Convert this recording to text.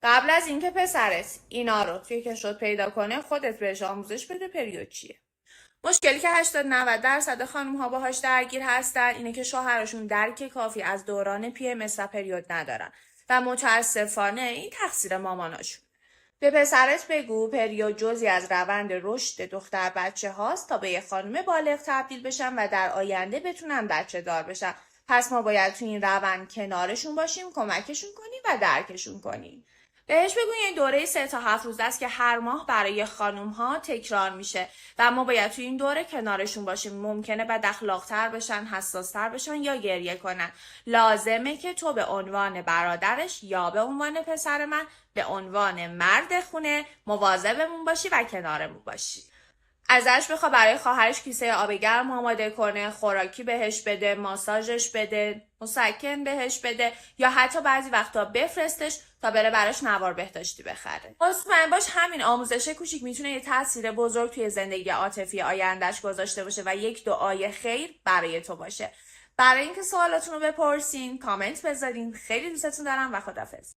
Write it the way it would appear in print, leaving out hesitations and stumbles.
قبل از اینکه پسرت اینا رو توی کشوت پیدا کنه خودت بهش آموزش بده پریود چیه. مشکلی که 80-90% خانم ها باهاش درگیر هستن اینه که شوهرشون درک کافی از دوران PMS و پریود ندارن و متاسفانه این تقصیر ماماناشون. به پسرت بگو پریود جزئی از روند رشد دختر بچه هاست تا به یه خانم بالغ تبدیل بشن و در آینده بتونن بچه دار بشن. پس ما باید تو این روند کنارشون باشیم، کمکشون کنیم و درکشون کنیم. بهش بگو این دوره 3 تا 7 روز است که هر ماه برای خانم ها تکرار میشه و ما باید تو این دوره کنارشون باشیم. ممکنه بد اخلاق‌تر بشن، حساس‌تر بشن یا گریه کنن. لازمه که تو به عنوان برادرش یا به عنوان پسر من به عنوان مرد خونه مواظبمون باشی و کنارمون باشی. ازش بخوا برای خواهرش کیسه آب گرم آماده کنه، خوراکی بهش بده، ماساژش بده، مسکن بهش بده یا حتی بعضی وقتا بفرستش تا بره براش نوار بهداشتی بخره. مطمئن باش همین آموزش کوچیک میتونه یه تاثیر بزرگ توی زندگی عاطفی آیندهش گذاشته باشه و یک دعای خیر برای تو باشه. برای اینکه سوالاتون رو بپرسین، کامنت بذارین. خیلی دوستتون دارم و خداحافظ.